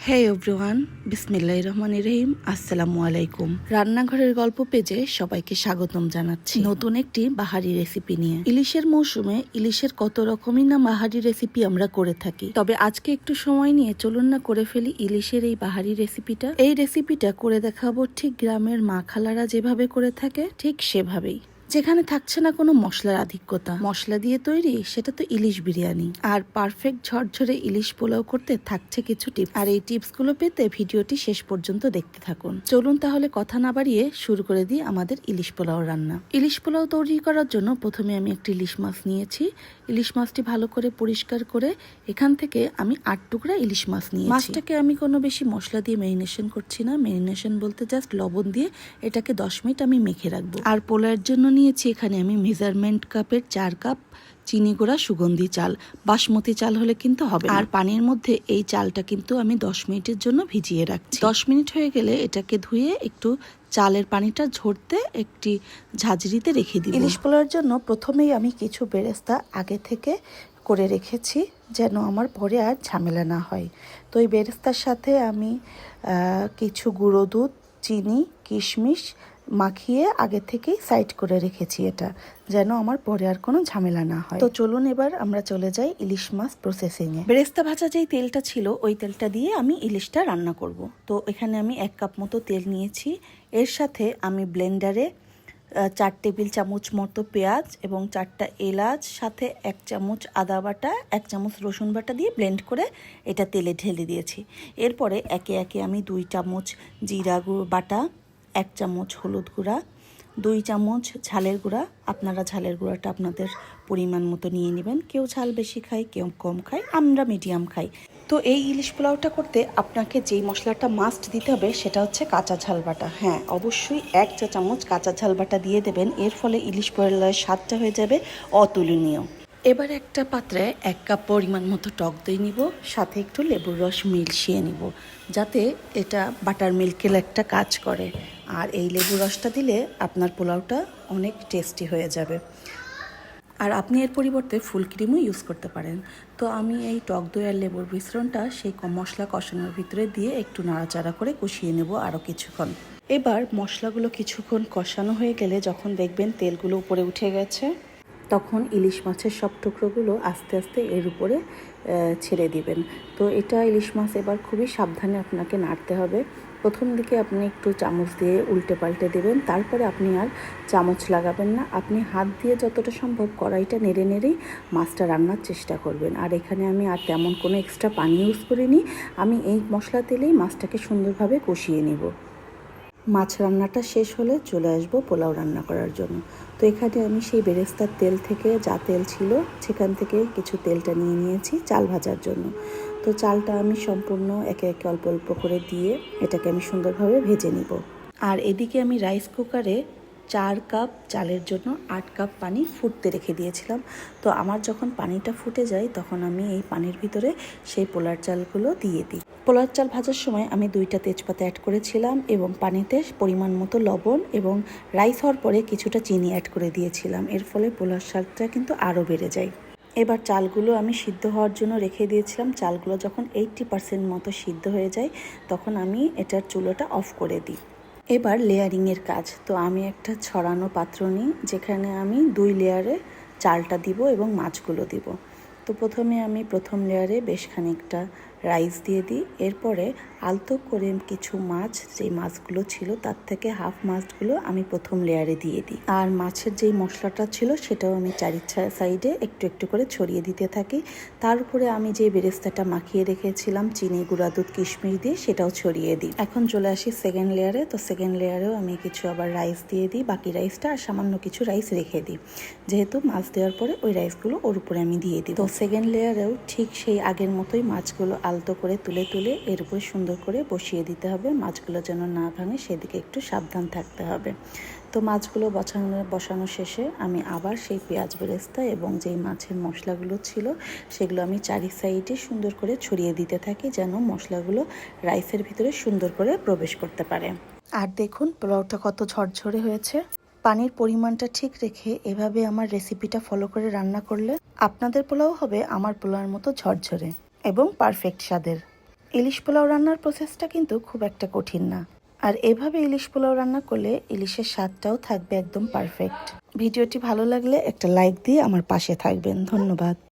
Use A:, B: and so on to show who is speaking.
A: হে everyone, বিসমিল্লাহির রহমানির রহিম। আসসালামু আলাইকুম। রান্নাঘরের গল্প পেজে সবাইকে স্বাগতম জানাচ্ছি নতুন একটি বাহারি রেসিপি নিয়ে। ইলিশের মৌসুমে ইলিশের কত রকমই না বাহারি রেসিপি আমরা করে থাকি, তবে আজকে একটু সময় নিয়ে চলুন না করে ফেলি ইলিশের এই বাহারি রেসিপিটা। এই রেসিপিটা করে দেখাবো ঠিক গ্রামের মা খালারা যেভাবে করে থাকে ঠিক সেভাবেই, যেখানে থাকছে না কোনো মশলার আধিক্যতা। মশলা দিয়ে তৈরি সেটা তো ইলিশ বিরিয়ানি, আর পারফেক্ট ঝরঝরে ইলিশ পোলাও করতে থাকছে কিছু টিপস। আর এই টিপসগুলো পেতে ভিডিওটি শেষ পর্যন্ত দেখতে থাকুন। চলুন তাহলে কথা না বাড়িয়ে শুরু করে দিই আমাদের ইলিশ পোলাও রান্না। ইলিশ পোলাও তৈরি করার জন্য প্রথমে আমি একটি ইলিশ মাছ নিয়েছি। ইলিশ মাছটি ভালো করে পরিষ্কার করে এখান থেকে আমি 8 টুকরা ইলিশ মাছ নিয়েছি। মাছটাকে আমি কোনো বেশি মশলা দিয়ে ম্যারিনেশন করছি না। ম্যারিনেশন বলতে জাস্ট লবণ দিয়ে এটাকে 10 মিনিট আমি মেখে রাখবো। আর পোলাওয়ের জন্য নিয়েছি এখানে আমি মেজারমেন্ট কাপের 4 কাপ চিনি গুঁড়া সুগন্ধি চাল। বাসমতি চাল হলে কিন্তু হবে। আর পানির মধ্যে এই চালটা কিন্তু আমি 10 মিনিটের জন্য ভিজিয়ে রাখছি। 10 মিনিট হয়ে গেলে এটাকে ধুয়ে একটু চালের পানিটা ঝরতে একটি ঝাঁঝরিতে রেখে দিই। ইলিশ পোলাওয়ের জন্য প্রথমেই আমি কিছু বেরেস্তা আগে থেকে করে রেখেছি, যেন আমার পরে আর ঝামেলা না হয়। তো এই বেরেস্তার সাথে আমি কিছু গুঁড়ো দুধ, চিনি, কিশমিশ মাখিয়ে আগে থেকেই সাইড করে রেখেছি, এটা যেন আমার পরে আর কোনো ঝামেলা না হয়। তো চলুন এবার আমরা চলে যাই ইলিশ মাছ প্রসেসিংয়ে। বেরেস্তা ভাজা যেই তেলটা ছিল ওই তেলটা দিয়ে আমি ইলিশটা রান্না করব। তো এখানে আমি 1 কাপ মতো তেল নিয়েছি। এর সাথে আমি ব্লেন্ডারে 4 টেবিল চামচ মতো পেঁয়াজ এবং 4টা এলাচ, সাথে 1 চামচ আদা বাটা, 1 চামচ রসুন বাটা দিয়ে ব্লেন্ড করে এটা তেলে ঢেলে দিয়েছি। এরপরে একে একে আমি 2 চামচ জিরা বাটা, 1 চামচ হলুদ গুঁড়া, 2 চামচ ঝালের গুঁড়া। আপনারা ঝালের গুঁড়াটা আপনাদের পরিমাণ মতো নিয়ে নেবেন। কেউ ঝাল বেশি খায়, কেউ কম খায়, আমরা মিডিয়াম খাই। তো এই ইলিশ পোলাওটা করতে আপনাকে যেই মশলাটা মাস্ট দিতে হবে সেটা হচ্ছে কাঁচা ঝাল বাটা। হ্যাঁ, অবশ্যই 1 চা চামচ কাঁচা ঝাল বাটা দিয়ে দেবেন। এর ফলে ইলিশ পোলাওয়ের স্বাদটা হয়ে যাবে অতুলনীয়। এবার একটা পাত্রে 1 কাপ পরিমাণ মতো টক দই নিব, সাথে একটু লেবুর রস মিশিয়ে নিব, যাতে এটা বাটার মিল্কের একটা কাজ করে। আর এই লেবুর রসটা দিলে আপনার পোলাওটা অনেক টেস্টি হয়ে যাবে। আর আপনি এর পরিবর্তে ফুল ক্রিমও ইউজ করতে পারেন। তো আমি এই টক দই আর লেবুর মিশ্রণটা সেই মশলা কষানোর ভিতরে দিয়ে একটু নাড়াচাড়া করে কষিয়ে নেব আরও কিছুক্ষণ। এবার মশলাগুলো কিছুক্ষণ কষানো হয়ে গেলে যখন দেখবেন তেলগুলো উপরে উঠে গেছে, তখন ইলিশ মাছের সব টুকরোগুলো আস্তে আস্তে এর উপরে ছেড়ে দিবেন। তো এটা ইলিশ মাছ এবার খুবই সাবধানে আপনাকে নাড়তে হবে। প্রথম দিকে আপনি একটু চামচ দিয়ে উল্টে পাল্টে দেবেন, তারপরে আপনি আর চামচ লাগাবেন না। আপনি হাত দিয়ে যতটা সম্ভব কড়াইটা নেড়ে নেড়েই মাছটা রান্নার চেষ্টা করবেন। আর এখানে আমি আর তেমন কোনো এক্সট্রা পানি ইউজ করিনি। আমি এই মশলা তেলেই মাছটাকে সুন্দরভাবে কষিয়ে নেব। মাছ রান্নাটা শেষ হলে চলে আসবো পোলাও রান্না করার জন্য। তো এখানে আমি সেই বেরেস্তার তেল থেকে যা তেল ছিল সেখান থেকে কিছু তেলটা নিয়ে নিয়েছি চাল ভাজার জন্য। তো চালটা আমি সম্পূর্ণ একে একে অল্প অল্প করে দিয়ে এটাকে আমি সুন্দরভাবে ভেজে নিব। আর এদিকে আমি রাইস কুকারে 4 কাপ চালের জন্য 8 কাপ পানি ফুটতে রেখে দিয়েছিলাম। তো আমার যখন পানিটা ফুটে যায় তখন আমি এই পানির ভিতরে সেই পোলার চালগুলো দিয়ে দিই। পোলার চাল ভাজার সময় আমি 2টা তেজপাতা অ্যাড করেছিলাম এবং পানিতে পরিমাণ মতো লবণ এবং রাইস হওয়ার পরে কিছুটা চিনি অ্যাড করে দিয়েছিলাম। এর ফলে পোলার স্বাদটা কিন্তু আরও বেড়ে যায়। এবার চালগুলো আমি সিদ্ধ হওয়ার জন্য রেখে দিয়েছিলাম। চালগুলো যখন 80% মতো সিদ্ধ হয়ে যায় তখন আমি এটার চুলোটা অফ করে দিই। এবার লেয়ারিংয়ের কাজ। তো আমি একটা ছড়ানো পাত্র নিই, যেখানে আমি 2 লেয়ারে চালটা দিব এবং মাছগুলো দিব। তো প্রথমে আমি প্রথম লেয়ারে বেশ খানিকটা রাইস দিয়ে দিই। এরপরে আলতো করে কিছু মাছ, যেই মাছগুলো ছিল তার থেকে হাফ মাছগুলো আমি প্রথম লেয়ারে দিয়ে দিই। আর মাছের যেই মশলাটা ছিল সেটাও আমি সাইডে একটু একটু করে ছড়িয়ে দিতে থাকি। তার উপরে আমি যে বেরেস্তাটা মাখিয়ে রেখেছিলাম চিনি, গুঁড়া দুধ, কিশমিশ দিয়ে সেটাও ছড়িয়ে দিই। এখন চলে আসি সেকেন্ড লেয়ারে। তো সেকেন্ড লেয়ারেও আমি কিছু আবার রাইস দিয়ে দিই, বাকি রাইসটা আর সামান্য কিছু রাইস রেখে দিই, যেহেতু মাছ দেওয়ার পরে ওই রাইসগুলো ওর উপরে আমি দিয়ে দিই। তো সেকেন্ড লেয়ারেও ঠিক সেই আগের মতোই মাছগুলো আলতো করে তুলে তুলে এর উপর সুন্দর করে বসিয়ে দিতে হবে। মাছগুলো যেন না ভাঙে সেদিকে একটু সাবধান থাকতে হবে। তো মাছগুলো বসানো শেষে আমি আবার সেই পেঁয়াজ বেরেস্তা এবং যেই মাছের মশলাগুলো ছিল সেগুলো আমি 4 সাইডে সুন্দর করে ছড়িয়ে দিতে থাকি, যেন মশলাগুলো রাইসের ভিতরে সুন্দর করে প্রবেশ করতে পারে। আর দেখুন পোলাওটা কত ঝরঝরে হয়েছে। পানির পরিমাণটা ঠিক রেখে এভাবে আমার রেসিপিটা ফলো করে রান্না করলে আপনাদের পোলাও হবে আমার পোলাওর মতো ঝরঝরে এবং পারফেক্ট স্বাদের। ইলিশ পোলাও রান্নার প্রসেসটা কিন্তু খুব একটা কঠিন না, আর এভাবে ইলিশ পোলাও রান্না করলে ইলিশের স্বাদটাও থাকবে একদম পারফেক্ট। ভিডিওটি ভালো লাগলে একটা লাইক দিয়ে আমার পাশে থাকবেন। ধন্যবাদ।